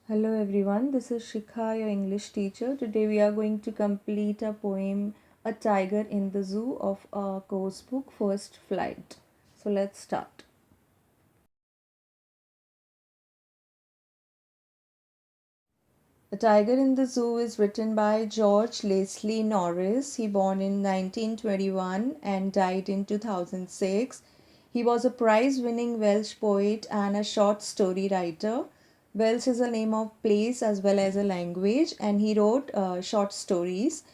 Hello everyone, this is Shikha, your English teacher. Today we are going to complete a poem, A Tiger in the Zoo, of our course book, First Flight. So let's start. A Tiger in the Zoo is written by George Leslie Norris. He born in 1921 and died in 2006. He was a prize-winning Welsh poet and a short story writer. Welsh is a name of place as well as a language, and he wrote short stories.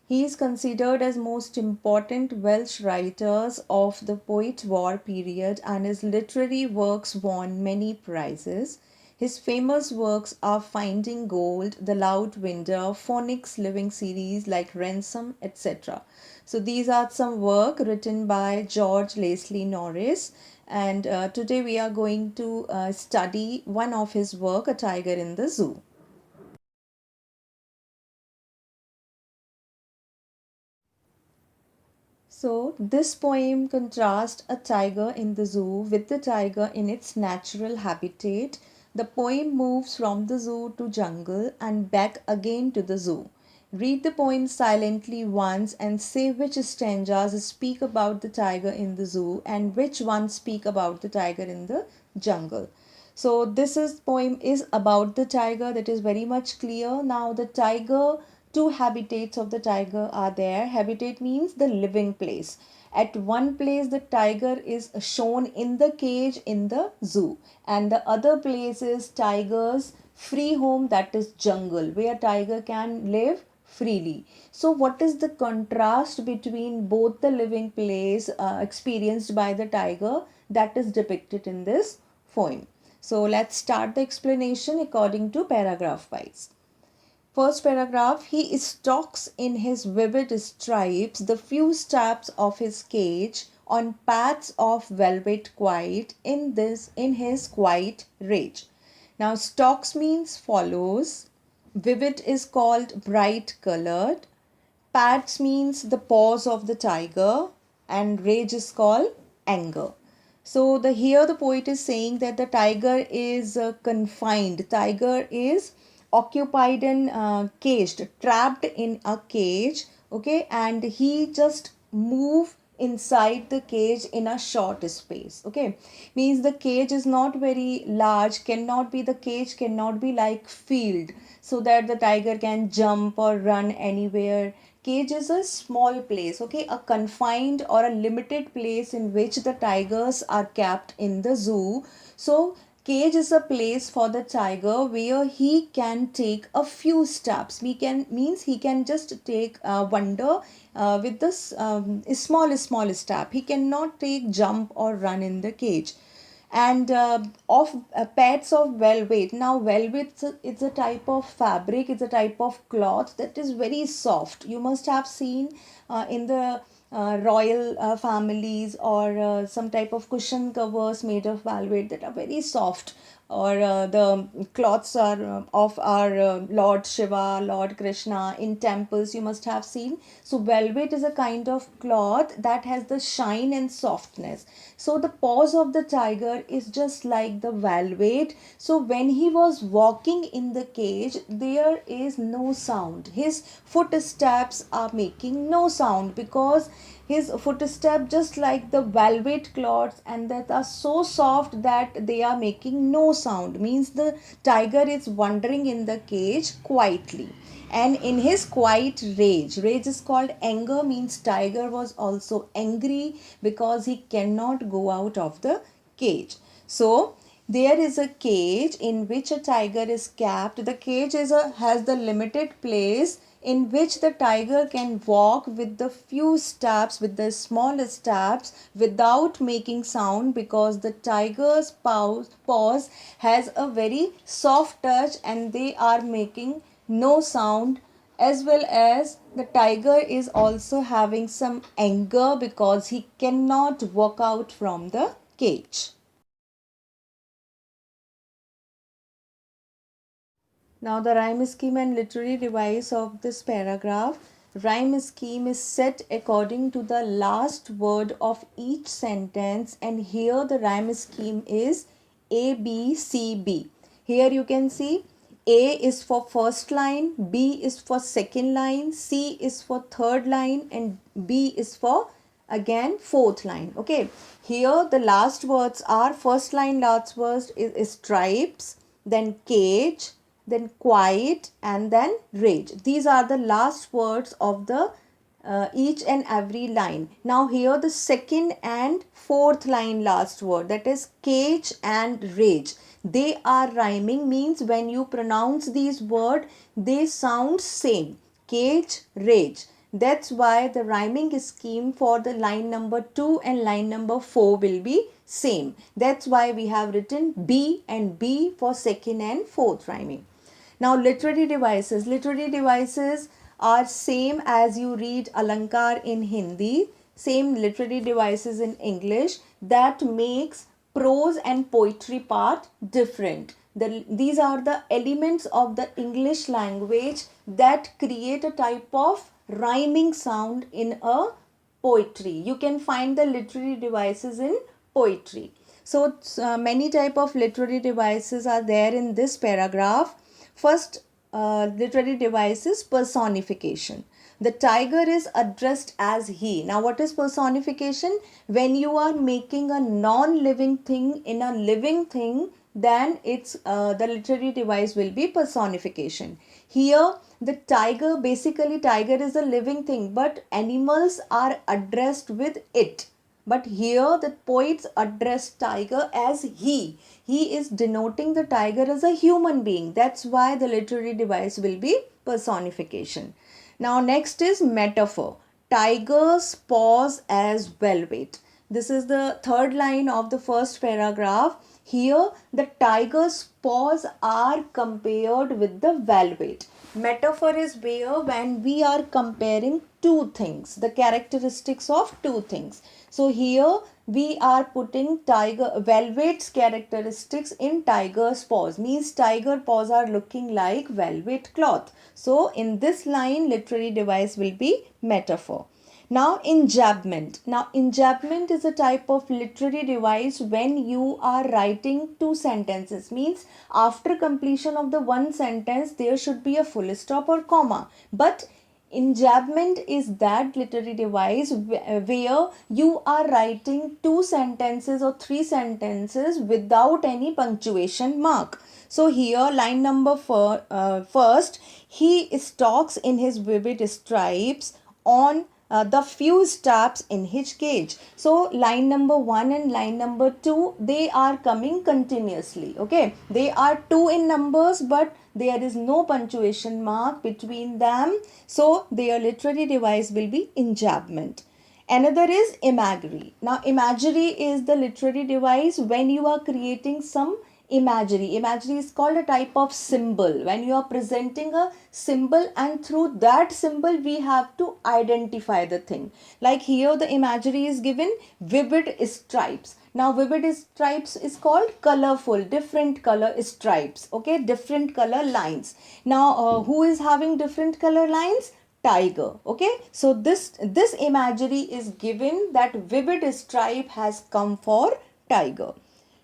He is considered as most important Welsh writers of the post-war period, and his literary works won many prizes. His famous works are Finding Gold, The Loud Window, Phoenix Living series like Ransom, etc. So these are some work written by George Leslie Norris, and today we are going to study one of his work, A Tiger in the Zoo. So, this poem contrasts a tiger in the zoo with the tiger in its natural habitat. The poem moves from the zoo to jungle and back again to the zoo. Read the poem silently once and say which stanzas speak about the tiger in the zoo and which ones speak about the tiger in the jungle. So this is poem is about the tiger, that is very much clear. Now the tiger, two habitats of the tiger are there. Habitat means the living place. At one place the tiger is shown in the cage in the zoo, and the other place is tiger's free home, that is jungle, where tiger can live freely. So what is the contrast between both the living place experienced by the tiger, that is depicted in this poem. So let's start the explanation according to paragraph wise. First paragraph, he stalks in his vivid stripes the few steps of his cage on paths of velvet quiet in his quiet rage. Now stalks means follows, vivid is called bright colored, pads means the paws of the tiger, and rage is called anger. So the here the poet is saying that the tiger is confined. Tiger is occupied and caged, trapped in a cage. Okay, and he just move inside the cage in a short space. Okay, means the cage is not very large. Cannot be, the cage cannot be like field so that the tiger can jump or run anywhere. Cage is a small place, okay, a confined or a limited place in which the tigers are kept in the zoo. So cage is a place for the tiger where he can take a few steps. We can means he can just take wander with this small step. He cannot take jump or run in the cage. And of pads of velvet. Now velvet, it's a type of fabric, it's a type of cloth that is very soft. You must have seen in the royal families, or some type of cushion covers made of velvet that are very soft, or the cloths are of our Lord Shiva, Lord Krishna in temples, you must have seen. So velvet is a kind of cloth that has the shine and softness. So the paws of the tiger is just like the velvet. So when he was walking in the cage, there is no sound. His footsteps are making no sound because his footsteps just like the velvet cloths and that are so soft that they are making no sound, means the tiger is wandering in the cage quietly and in his quiet rage is called anger, means tiger was also angry because he cannot go out of the cage. So there is a cage in which a tiger is kept. The cage has the limited place in which the tiger can walk with the few steps, with the small steps, without making sound, because the tiger's paws has a very soft touch and they are making no sound, as well as the tiger is also having some anger because he cannot walk out from the cage. Now the rhyme scheme and literary device of this paragraph. Rhyme scheme is set according to the last word of each sentence, and here the rhyme scheme is A B C B. Here you can see A is for first line, B is for second line, C is for third line, and B is for again fourth line. Okay, here the last words are first line last words is stripes, then cage, then quiet, and then rage. These are the last words of the each and every line. Now here the second and fourth line last word, that is cage and rage, they are rhyming, means when you pronounce these words they sound same. Cage, rage. That's why the rhyming scheme for the line number 2 and line number 4 will be same. That's why we have written B and B for second and fourth rhyming. Now literary devices. Literary devices are same as you read Alankar in Hindi, same literary devices in English, that makes prose and poetry part different. These are the elements of the English language that create a type of rhyming sound in a poetry. You can find the literary devices in poetry. So many type of literary devices are there in this paragraph. First literary device is personification. The tiger is addressed as he. Now what is personification? When you are making a non-living thing in a living thing, then it's the literary device will be personification. Here the tiger, basically tiger is a living thing, but animals are addressed with it. But here the poets address tiger as he. He is denoting the tiger as a human being. That's why the literary device will be personification. Now next is metaphor. Tiger's paws as velvet. This is the third line of the first paragraph. Here the tiger's paws are compared with the velvet. Metaphor is where when we are comparing two things, the characteristics of two things. So here we are putting tiger velvet's characteristics in tiger's paws, means tiger paws are looking like velvet cloth. So in this line literary device will be metaphor. Now enjambment. Now enjambment is a type of literary device when you are writing two sentences, means after completion of the one sentence there should be a full stop or comma. But enjambment is that literary device where you are writing two sentences or three sentences without any punctuation mark. So here line number first, he stalks in his vivid stripes on the few steps in his cage. So line number 1 and line number 2, they are coming continuously. Okay, they are 2 in numbers, but there is no punctuation mark between them. So their literary device will be enjambment. Another is imagery. Now imagery is the literary device when you are creating some imagery. Imagery is called a type of symbol. When you are presenting a symbol and through that symbol we have to identify the thing. Like here the imagery is given vivid stripes. Now vivid stripes is called colorful, different color stripes. Okay, different color lines. Now who is having different color lines? Tiger. Okay, so this imagery is given that vivid stripe has come for tiger.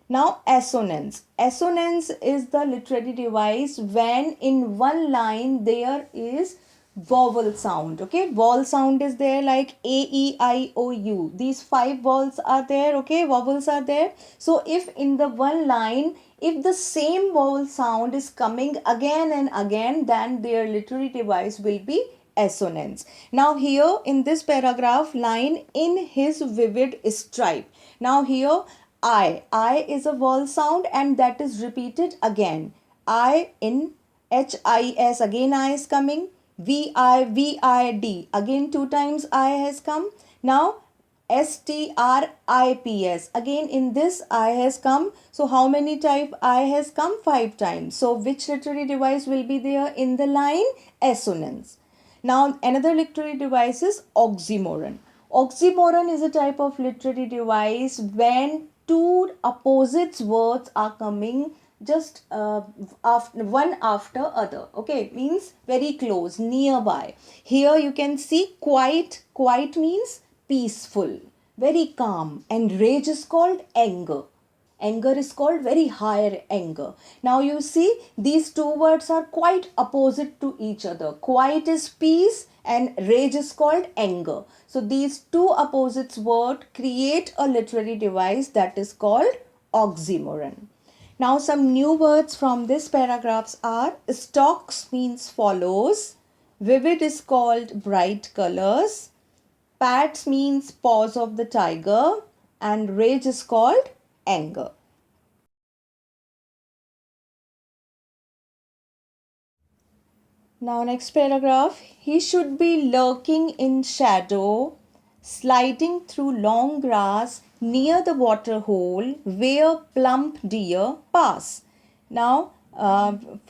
Now assonance. Assonance is the literary device when in one line there is vowel sound. Okay, vowel sound is there like A, E, I, O, U. These 5 vowels are there. Okay, vowels are there. So if in the one line, if the same vowel sound is coming again and again, then their literary device will be assonance. Now here in this paragraph line, in his vivid stripe. Now here I is a vowel sound and that is repeated again. I in HIS, again I is coming. VID, again 2 times I has come. Now STRIPS, again in this I has come. So how many type I has come? 5 times. So which literary device will be there in the line? Assonance. Now another literary device is oxymoron. Oxymoron is a type of literary device when two opposite words are coming just after one after other. Okay, means very close, nearby. Here you can see quiet. Quiet means peaceful, very calm, and rage is called anger. anger is called very higher anger. Now you see, these two words are quite opposite to each other. Quiet is peace and rage is called anger. So these two opposites word create a literary device that is called oxymoron. Now some new words from this paragraphs are: stalks means follows, vivid is called bright colors, pats means paws of the tiger, and rage is called anger. Now next paragraph, he should be lurking in shadow, sliding through long grass near the water hole where plump deer pass. Now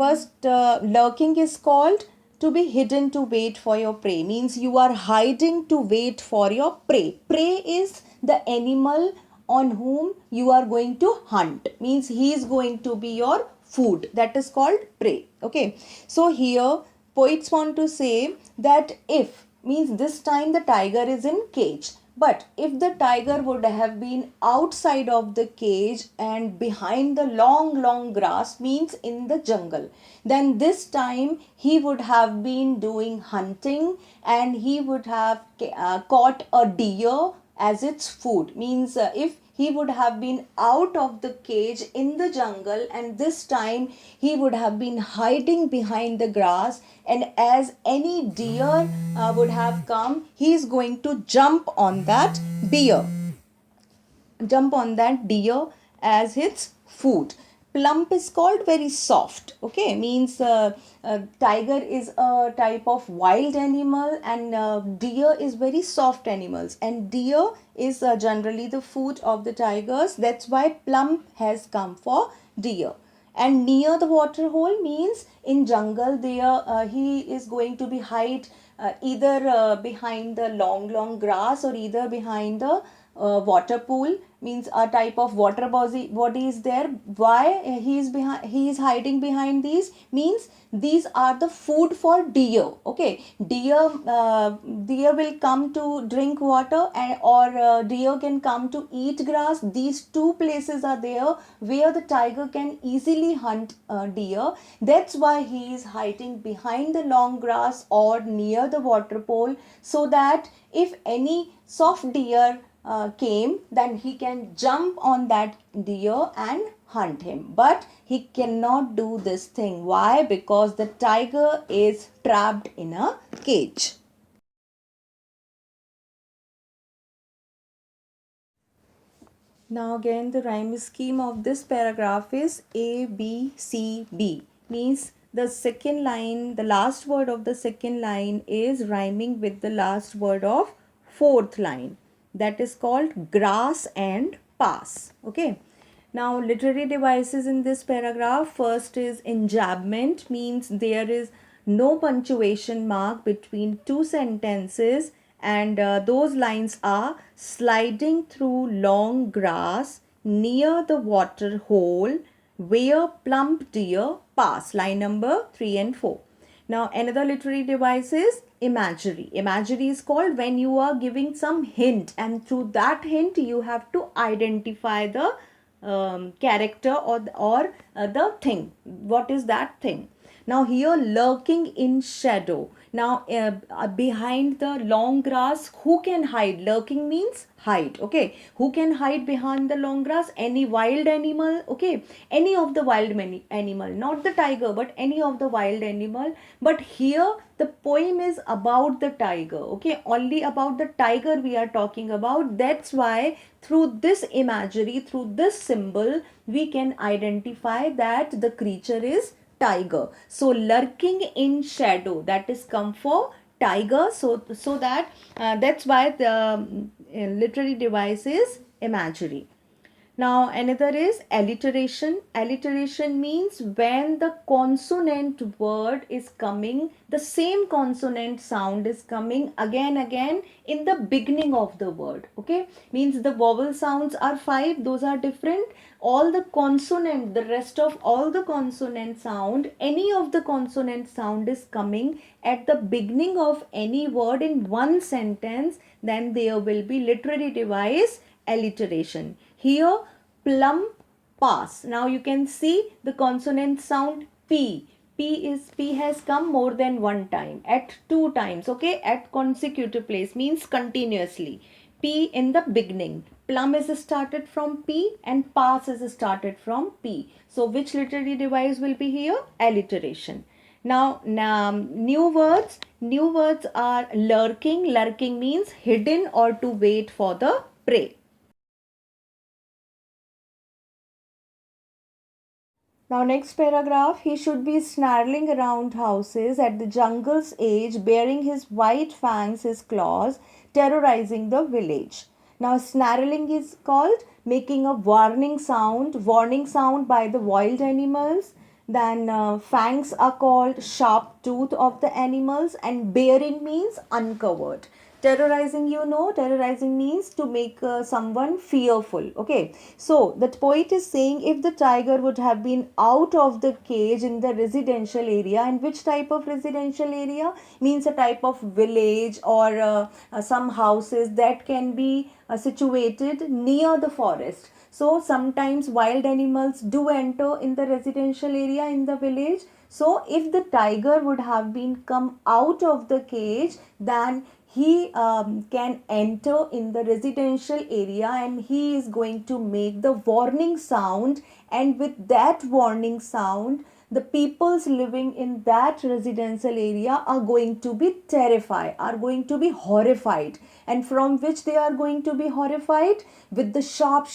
first, lurking is called to be hidden to wait for your prey, means you are hiding to wait for your prey. Prey is the animal on whom you are going to hunt, means he is going to be your food, that is called prey. Okay, so here poets want to say that if, means this time the tiger is in cage, but if the tiger would have been outside of the cage and behind the long grass, means in the jungle, then this time he would have been doing hunting and he would have caught a deer as its food. Means if he would have been out of the cage in the jungle, and this time he would have been hiding behind the grass, and as any deer would have come, he is going to jump on that deer as its food. Plump is called very soft. Okay, means tiger is a type of wild animal, and deer is very soft animals, and deer is generally the food of the tigers. That's why plump has come for deer. And near the water hole means in jungle there he is going to be hide either behind the long grass or either behind the water pool, means a type of water body is there. Why he is hiding behind these, means these are the food for deer. Okay, deer will come to drink water, and or deer can come to eat grass. These two places are there where the tiger can easily hunt deer. That's why he is hiding behind the long grass or near the water pole, so that if any soft deer came, then he can jump on that deer and hunt him. But he cannot do this thing. Why? Because the tiger is trapped in a cage. Now again, the rhyme scheme of this paragraph is A, B, C, B. Means the second line, the last word of the second line is rhyming with the last word of fourth line. That is called grass and pass. Okay. Now literary devices in this paragraph. First is enjambment, means there is no punctuation mark between two sentences, and those lines are: sliding through long grass near the water hole where plump deer pass. Line number 3 and 4. Now another literary device is imagery. Imagery is called when you are giving some hint, and through that hint you have to identify the character or the thing. What is that thing? Now here, lurking in shadow. Now behind the long grass, who can hide? Lurking means hide. Okay, who can hide behind the long grass? Any wild animal. Okay, any of the wild animal, not the tiger, but any of the wild animal. But here the poem is about the tiger. Okay, only about the tiger we are talking about. That's why through this imagery, through this symbol, we can identify that the creature is tiger. So lurking in shadow, that is come for tiger. So that that's why the literary device is imagery. Now another is alliteration. Alliteration means when the consonant word is coming, the same consonant sound is coming again in the beginning of the word. Okay, means the vowel sounds are 5, those are different. All the consonant, the rest of all the consonant sound, any of the consonant sound is coming at the beginning of any word in one sentence, then there will be literary device alliteration. Here plump pass. Now you can see the consonant sound P. P has come more than one time, at two times, okay, at consecutive place, means continuously. P in the beginning. Plum is started from P and pass is started from P. So which literary device will be here? Alliteration. Now, new words. New words are lurking. Lurking means hidden or to wait for the prey. Now, next paragraph, he should be snarling around houses at the jungle's edge, baring his white fangs, his claws, terrorizing the village. Now, snarling is called making a warning sound by the wild animals. Then, fangs are called sharp tooth of the animals, and baring means uncovered. Terrorizing, you know, terrorizing means to make someone fearful. Okay, so the poet is saying if the tiger would have been out of the cage in the residential area, and which type of residential area means a type of village or some houses that can be situated near the forest. So sometimes wild animals do enter in the residential area in the village. So if the tiger would have been come out of the cage, then he can enter in the residential area and he is going to make the warning sound, and with that warning sound the peoples living in that residential area are going to be terrified, are going to be horrified. And from which they are going to be horrified? With the sharp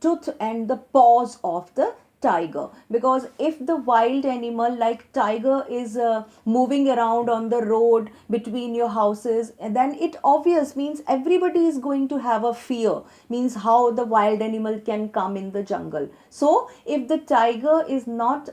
tooth and the paws of the tiger. Because if the wild animal like tiger is moving around on the road between your houses, then it obvious means everybody is going to have a fear, means how the wild animal can come in the jungle. So if the tiger is not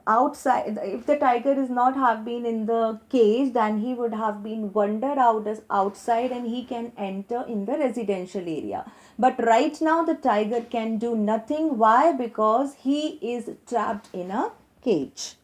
outside, if the tiger is not have been in the cage, then he would have been wandered out as outside and he can enter in the residential area. But right now the tiger can do nothing. Why? Because he is trapped in a cage.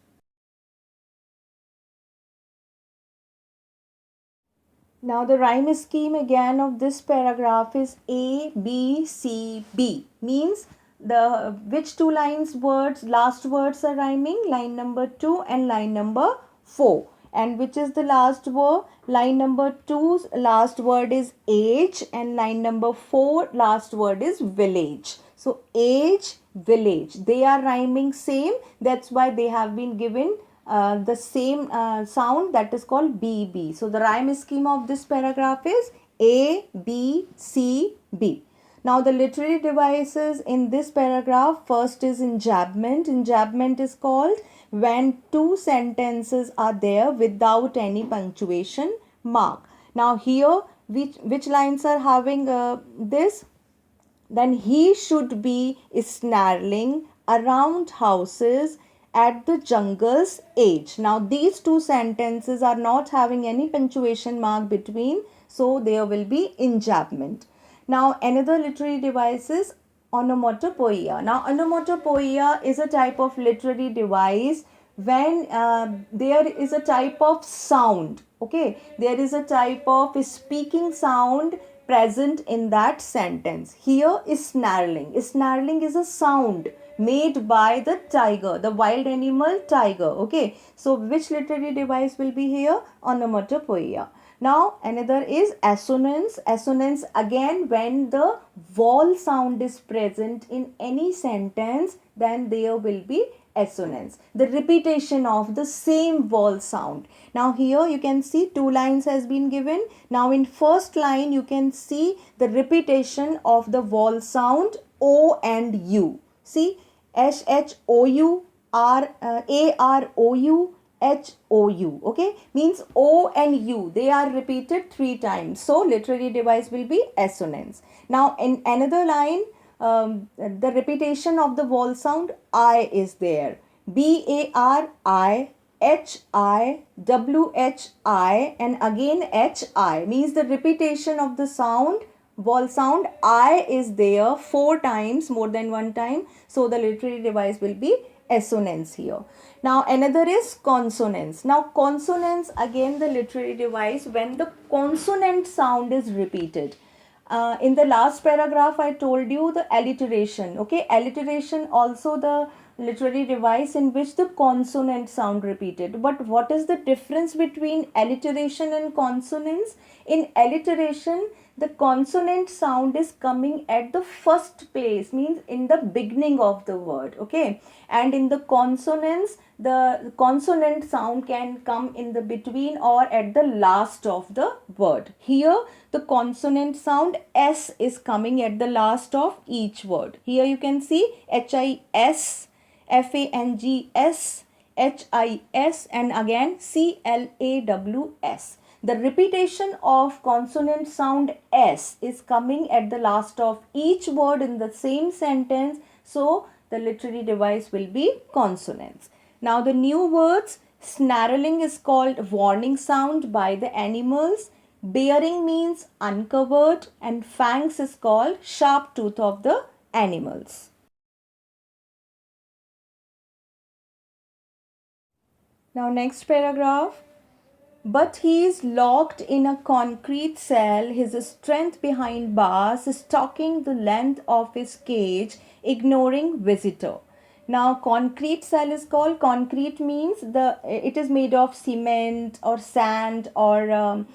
Now the rhyme scheme again of this paragraph is A, B, C, B. Means the which two lines words, last words are rhyming, line number 2 and line number 4. And which is the last word? Line number 2's last word is age and line number 4 last word is village. So age, village, they are rhyming same. That's why they have been given the same sound, that is called BB. So the rhyme scheme of this paragraph is A, B, C, B. Now the literary devices in this paragraph, first is enjambment. Enjambment is called when two sentences are there without any punctuation mark. Now here which lines are having this? Then he should be snarling around houses at the jungle's edge. Now these two sentences are not having any punctuation mark between, so there will be enjambment. Now another literary device is onomatopoeia. Now onomatopoeia is a type of literary device when there is a type of sound, okay, there is a type of speaking sound present in that sentence. Here is snarling. Snarling is a sound made by the tiger, the wild animal tiger. Okay, so which literary device will be here? Onomatopoeia. Now another is assonance. Assonance again when the vowel sound is present in any sentence, then there will be assonance, the repetition of the same vowel sound. Now here you can see two lines has been given. Now in first line you can see the repetition of the vowel sound O and U. See, SHOU, AROU, HOU. Okay, means O and U, they are repeated 3 times. So literary device will be assonance. Now in another line, the repetition of the vowel sound I is there. BARI, HI, and again HI, means the repetition of the sound, vowel sound I is there 4 times, more than one time. So the literary device will be assonance here. Now another is consonance. Now consonance again the literary device when the consonant sound is repeated. In the last paragraph I told you the alliteration. Okay, alliteration also the literary device in which the consonant sound repeated. But what is the difference between alliteration and consonance? In alliteration, the consonant sound is coming at the first place, means in the beginning of the word. Okay, and in the consonance, the consonant sound can come in the between or at the last of the word. Here the consonant sound S is coming at the last of each word. Here you can see HIS, FANGS, HIS, and again CLAWS. The repetition of consonant sound S is coming at the last of each word in the same sentence, so the literary device will be consonants. Now the new words, snarling is called warning sound by the animals, bearing means uncovered, and fangs is called sharp tooth of the animals. Now next paragraph. But he is locked in a concrete cell, his strength behind bars, stalking the length of his cage, ignoring visitor. Now, concrete cell is called, concrete means it is made of cement or sand or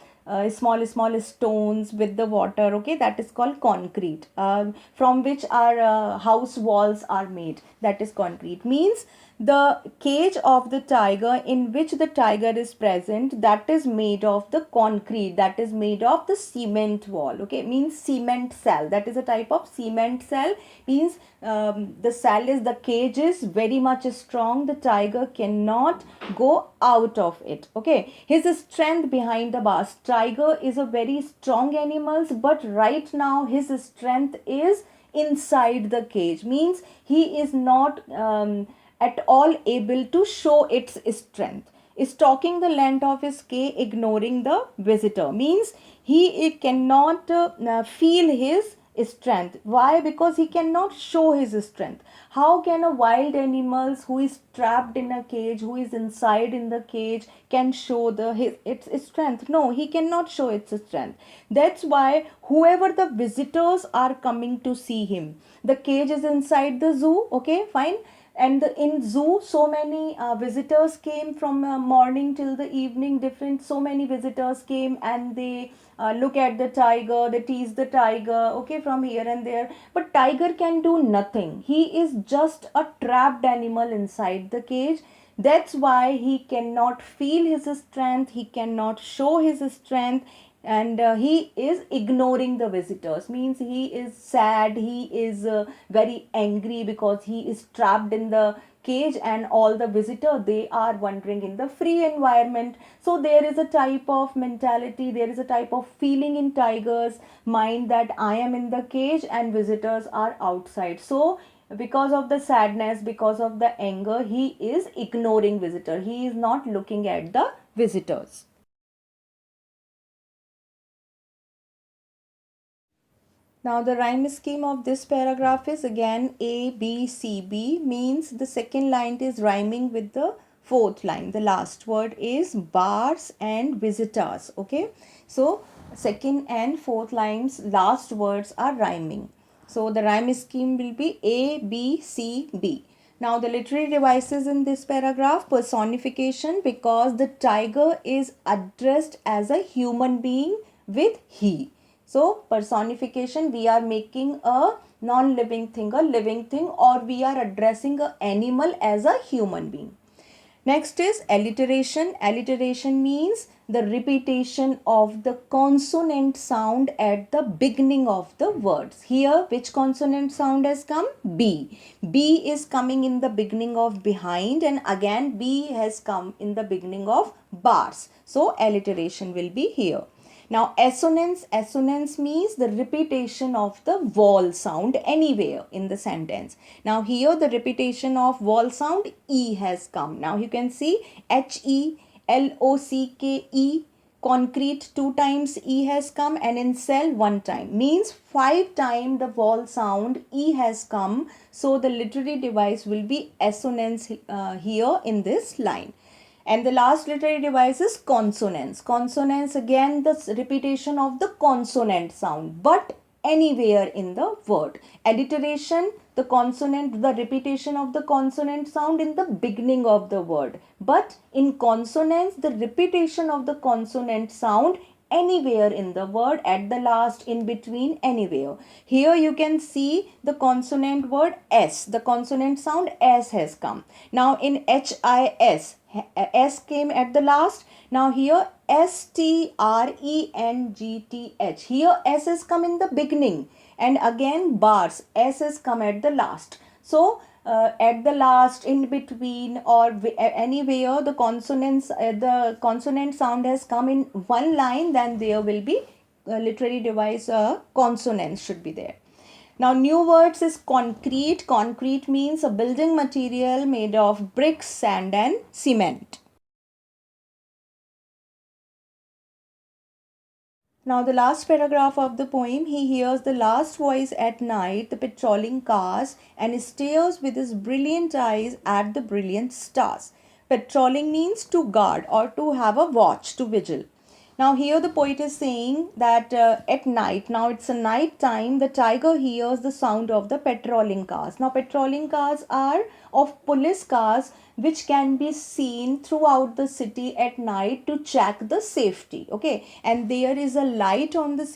small stones with the water. Okay, that is called concrete, from which our house walls are made. That is concrete. Means the cage of the tiger in which the tiger is present, that is made of the concrete, that is made of the cement wall. Okay, means cement cell, that is a type of cement cell. Means the cell is, the cage is very much strong, the tiger cannot go out of it. Okay, his strength behind the bars, tiger is a very strong animal, but right now his strength is inside the cage. Means he is not at all able to show its strength. Stalking the length of his cage, ignoring the visitor. Means he cannot feel his strength. Why? Because he cannot show his strength. How can a wild animal who is trapped in a cage, who is inside in the cage, can show its strength? No, he cannot show its strength. That's why whoever the visitors are coming to see him, the cage is inside the zoo. Okay, fine. And in zoo, so many visitors came from morning till the evening. Different, so many visitors came, and they look at the tiger, they tease the tiger, okay, from here and there. But tiger can do nothing. He is just a trapped animal inside the cage. That's why he cannot feel his strength, he cannot show his strength, and he is ignoring the visitors. Means he is sad, he is very angry because he is trapped in the cage, and all the visitor, they are wandering in the free environment. So there is a type of mentality, there is a type of feeling in tiger's mind that I am in the cage and visitors are outside. So because of the sadness, because of the anger, he is ignoring visitor, he is not looking at the visitors. Now the rhyme scheme of this paragraph is again A, B, C, B, means the second line is rhyming with the fourth line. The last word is bars and visitors. Okay, so second and fourth lines last words are rhyming. So the rhyme scheme will be A, B, C, B. Now the literary devices in this paragraph, personification, because the tiger is addressed as a human being with he. So personification, we are making a non-living thing a living thing, or we are addressing an animal as a human being. Next is alliteration. Alliteration means the repetition of the consonant sound at the beginning of the words. Here, which consonant sound has come? B. B is coming in the beginning of behind, and again B has come in the beginning of bars. So alliteration will be here. Now assonance, assonance means the repetition of the vowel sound anywhere in the sentence. Now here the repetition of vowel sound E has come. Now you can see HELOCKE, concrete 2 times E has come, and in cell 1 time. Means 5 times the vowel sound E has come. So the literary device will be assonance here in this line. And the last literary device is consonance. Consonance, again the repetition of the consonant sound, but anywhere in the word. Alliteration, the consonant, the repetition of the consonant sound in the beginning of the word. But in consonance, the repetition of the consonant sound anywhere in the word, at the last, in between, anywhere. Here you can see the consonant word S. The consonant sound S has come. Now in HIS, S came at the last. Now here STRENGTH. Here S has come in the beginning. And again bars, S has come at the last. So at the last, in between, or anywhere the consonant sound has come in one line, then there will be literary device consonants should be there. Now new words is concrete. Concrete means a building material made of bricks, sand and cement. Now the last paragraph of the poem, he hears the last voice at night, the patrolling cars, and stares with his brilliant eyes at the brilliant stars. Patrolling means to guard or to have a watch, to vigil. Now here the poet is saying that at night, now it's a night time, the tiger hears the sound of the patrolling cars. Now patrolling cars are of police cars which can be seen throughout the city at night to check the safety. Okay, and there is a light on the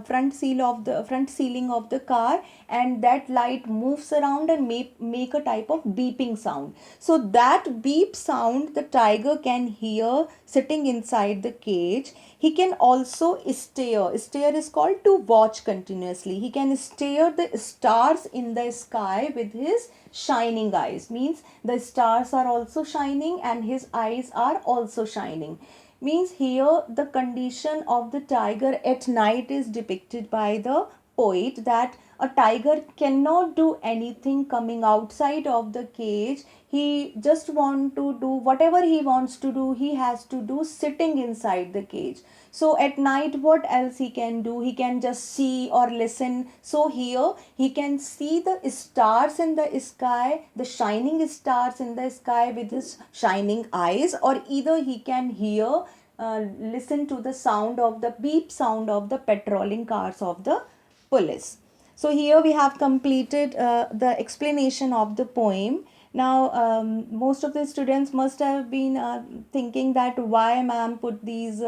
front ceiling of the car, and that light moves around and make a type of beeping sound. So that beep sound the tiger can hear sitting inside the cage. He can also stare. Stare is called to watch continuously. He can stare the stars in the sky with his shining eyes. Means the stars are also shining and his eyes are also shining. Means here the condition of the tiger at night is depicted by the poet, that a tiger cannot do anything coming outside of the cage. He just want to do whatever he wants to do, he has to do sitting inside the cage. So at night what else he can do? He can just see or listen. So here he can see the stars in the sky, the shining stars in the sky with his shining eyes, or either he can hear listen to the sound of the beep sound of the patrolling cars of the police. So here we have completed the explanation of the poem. Now most of the students must have been thinking that why ma'am put these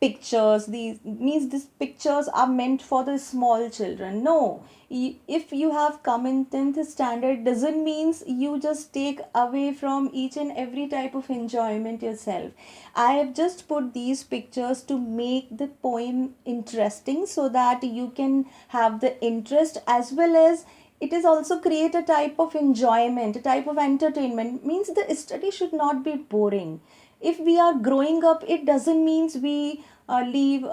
pictures. These means these pictures are meant for the small children. No, if you have come in 10th standard doesn't means you just take away from each and every type of enjoyment yourself. I have just put these pictures to make the poem interesting so that you can have the interest, as well as it is also create a type of enjoyment, a type of entertainment. Means the study should not be boring. If we are growing up, it doesn't means we leave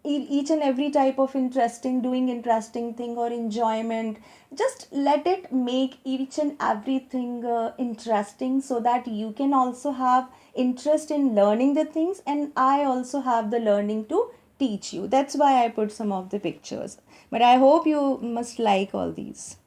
each and every type of doing interesting thing or enjoyment. Just let it make each and everything interesting, so that you can also have interest in learning the things, and I also have the learning to teach you. That's why I put some of the pictures, but I hope you must like all these.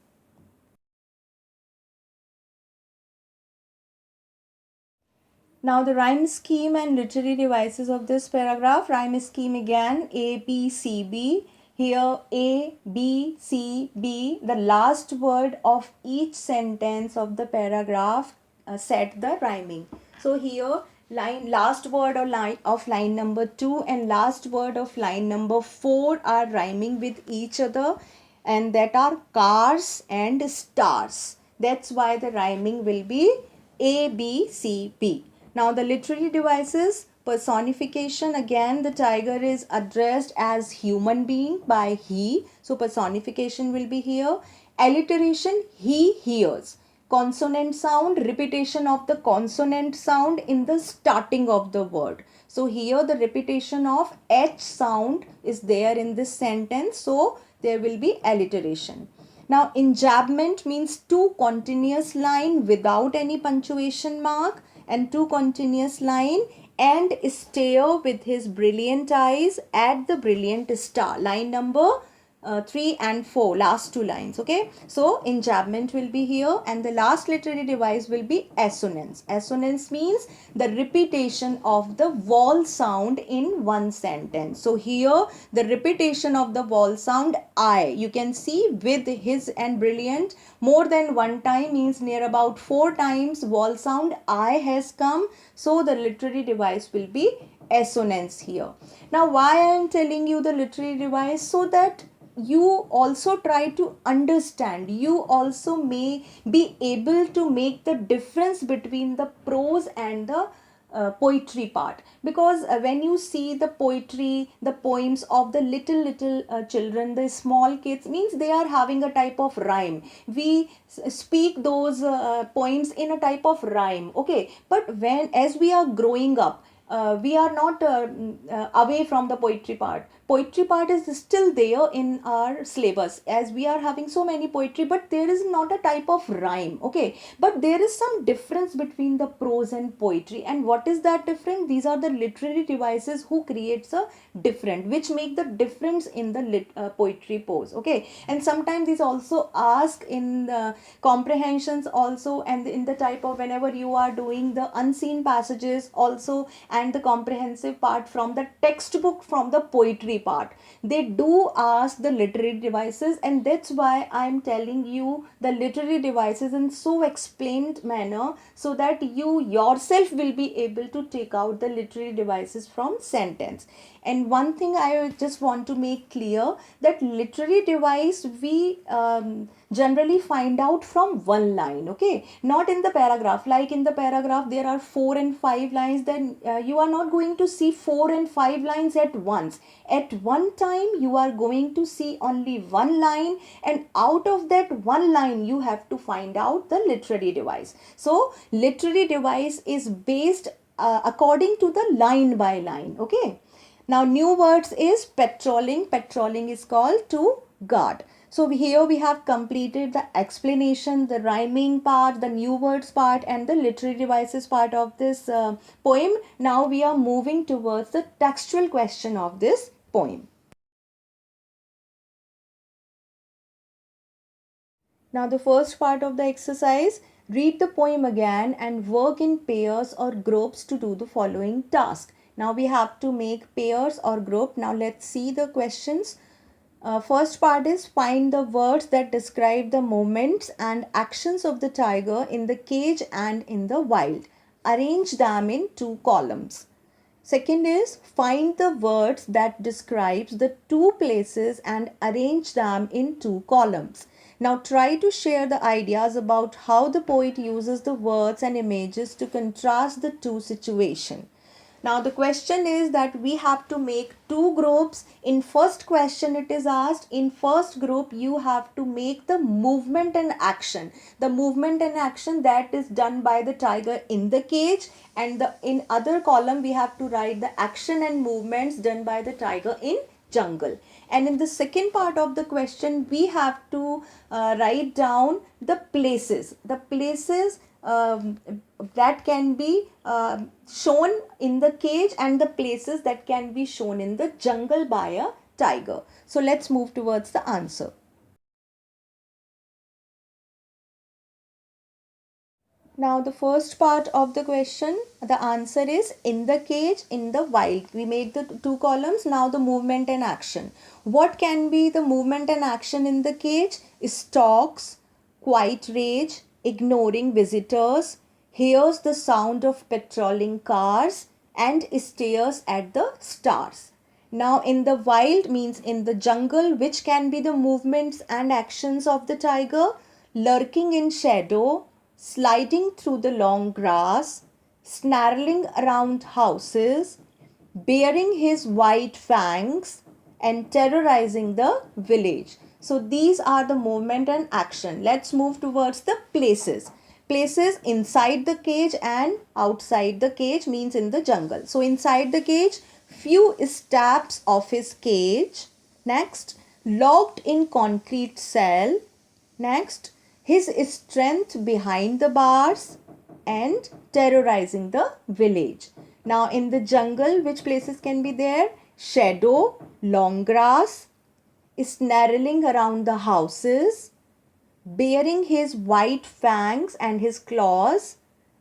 Now the rhyme scheme and literary devices of this paragraph. Rhyme scheme again, A, B, C, B. Here A, B, C, B, the last word of each sentence of the paragraph set the rhyming. So here last word of line number 2 and last word of line number 4 are rhyming with each other, and that are cars and stars. That's why the rhyming will be A, B, C, B. Now the literary devices, personification, again the tiger is addressed as human being by he. So personification will be here. Alliteration, he hears. Consonant sound, repetition of the consonant sound in the starting of the word. So here the repetition of H sound is there in this sentence. So there will be alliteration. Now enjambment means two continuous line without any punctuation mark, and two continuous line and stare with his brilliant eyes at the brilliant star. Line number 3 and 4, last two lines. Okay, so enjambment will be here, and the last literary device will be assonance. Assonance means the repetition of the vowel sound in one sentence. So here the repetition of the vowel sound I, you can see with his and brilliant, more than one time, means near about 4 times vowel sound I has come. So the literary device will be assonance here. Now why I am telling you the literary device? So that you also try to understand, you also may be able to make the difference between the prose and the poetry part. Because when you see the poetry, the poems of the little children, the small kids, means they are having a type of rhyme. We speak those poems in a type of rhyme. Okay, but when as we are growing up, we are not away from the poetry part. Poetry part is still there in our syllabus, as we are having so many poetry, but there is not a type of rhyme. Okay, but there is some difference between the prose and poetry. And what is that difference? These are the literary devices who creates a different, which make the difference in the poetry pose. Okay, and sometimes these also ask in the comprehensions also, and in the type of whenever you are doing the unseen passages also, and the comprehensive part from the textbook, from the poetry part, they do ask the literary devices. And that's why I'm telling you the literary devices in so explained manner, so that you yourself will be able to take out the literary devices from sentence. And one thing I just want to make clear, that literary device we generally find out from one line. Okay, not in the paragraph. Like in the paragraph there are 4 and 5 lines, then you are not going to see 4 and 5 lines at once. At one time you are going to see only one line, and out of that one line you have to find out the literary device. So literary device is based according to the line by line. Okay, now new words is patrolling. Patrolling is called to guard. So here we have completed the explanation, the rhyming part, the new words part, and the literary devices part of this poem. Now we are moving towards the textual question of this poem. Now the first part of the exercise, read the poem again and work in pairs or groups to do the following task. Now we have to make pairs or group. Now let's see the questions. First part is find the words that describe the movements and actions of the tiger in the cage and in the wild. Arrange them in 2 columns. Second is find the words that describes the 2 places and arrange them in 2 columns. Now try to share the ideas about how the poet uses the words and images to contrast the 2 situations. Now the question is that we have to make 2 groups. In first question it is asked, in first group you have to make the movement and action. The movement and action that is done by the tiger in the cage, and the in other column we have to write the action and movements done by the tiger in jungle. And in the second part of the question we have to write down the places that can be shown in the cage, and the places that can be shown in the jungle by a tiger. So let's move towards the answer. Now the first part of the question, the answer is in the cage, in the wild. We made the 2 columns. Now the movement and action. What can be the movement and action in the cage? Stalks, quiet rage, ignoring visitors, hears the sound of patrolling cars, and stares at the stars. Now in the wild means in the jungle, which can be the movements and actions of the tiger? Lurking in shadow, sliding through the long grass, snarling around houses, baring his white fangs, and terrorizing the village. So these are the movement and action. Let's move towards the places. Places inside the cage and outside the cage means in the jungle. So inside the cage, few steps of his cage. Next, locked in concrete cell. Next, his strength behind the bars, and terrorizing the village. Now in the jungle, which places can be there? Shadow, long grass, snarling around the houses, baring his white fangs and his claws,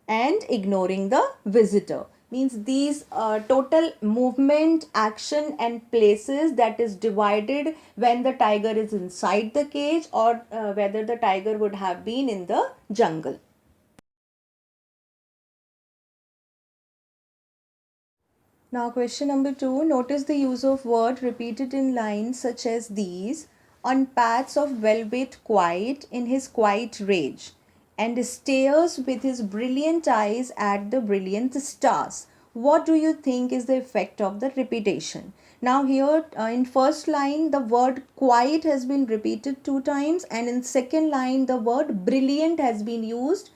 and ignoring the visitor. Means these total movement, action, and places that is divided when the tiger is inside the cage, or whether the tiger would have been in the jungle. Now, question number 2. Notice the use of word repeated in lines such as these: on paths of velvet quiet in his quiet rage, and stares with his brilliant eyes at the brilliant stars. What do you think is the effect of the repetition? Now here in first line the word quiet has been repeated 2 times, and in second line the word brilliant has been used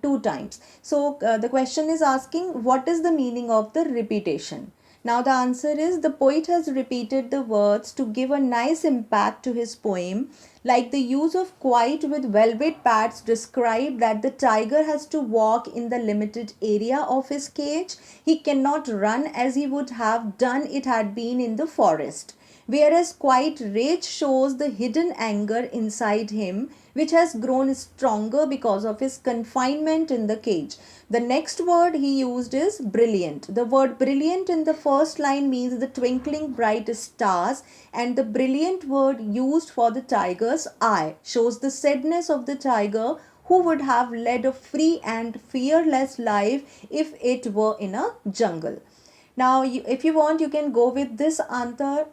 2 times. So the question is asking what is the meaning of the repetition. Now the answer is the poet has repeated the words to give a nice impact to his poem, like the use of quiet with velvet pads describe that the tiger has to walk in the limited area of his cage. He cannot run as he would have done it had been in the forest. Whereas quiet rage shows the hidden anger inside him, which has grown stronger because of his confinement in the cage. The next word he used is brilliant. The word brilliant in the first line means the twinkling bright stars, and the brilliant word used for the tiger's eye shows the sadness of the tiger, who would have led a free and fearless life if it were in a jungle. Now, if you want, you can go with this answer,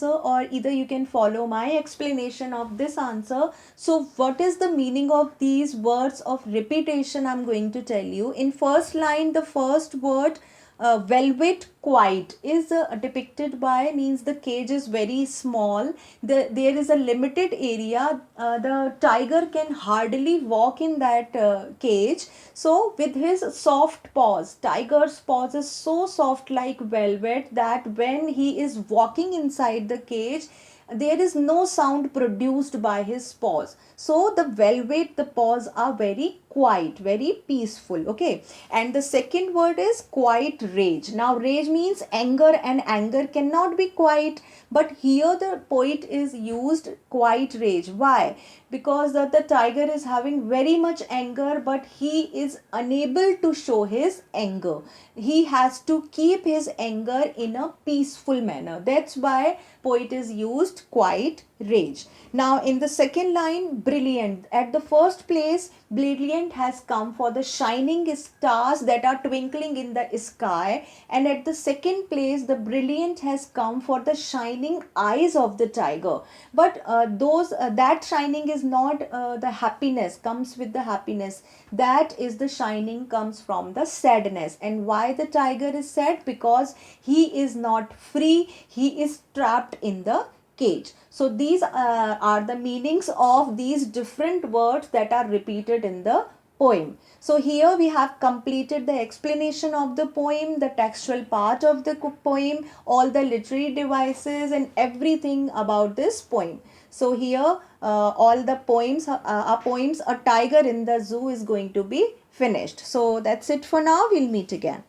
or either you can follow my explanation of this answer. So, what is the meaning of these words of repetition? I'm going to tell you. In first line, the first word velvet quiet is depicted by, means the cage is very small, there is a limited area, the tiger can hardly walk in that cage. So with his soft paws, tiger's paws is so soft like velvet that when he is walking inside the cage, there is no sound produced by his paws. So the velvet, the paws are very quiet, very peaceful. Okay. And the second word is quiet rage. Now rage means anger, and anger cannot be quiet, but here the poet is used quiet rage. Why? Because the tiger is having very much anger, but he is unable to show his anger. He has to keep his anger in a peaceful manner. That's why poet is used quiet rage. Now in the second line, brilliant. At the first place, brilliant has come for the shining stars that are twinkling in the sky, and at the second place, the brilliant has come for the shining eyes of the tiger. But those that shining is not the happiness, comes with the happiness. That is the shining comes from the sadness. And why the tiger is sad? Because he is not free, he is trapped in the cage. So these are the meanings of these different words that are repeated in the poem. So here we have completed the explanation of the poem, the textual part of the poem, all the literary devices and everything about this poem. So here all the poems are poems A Tiger in the Zoo is going to be finished. So that's it for now. We'll meet again.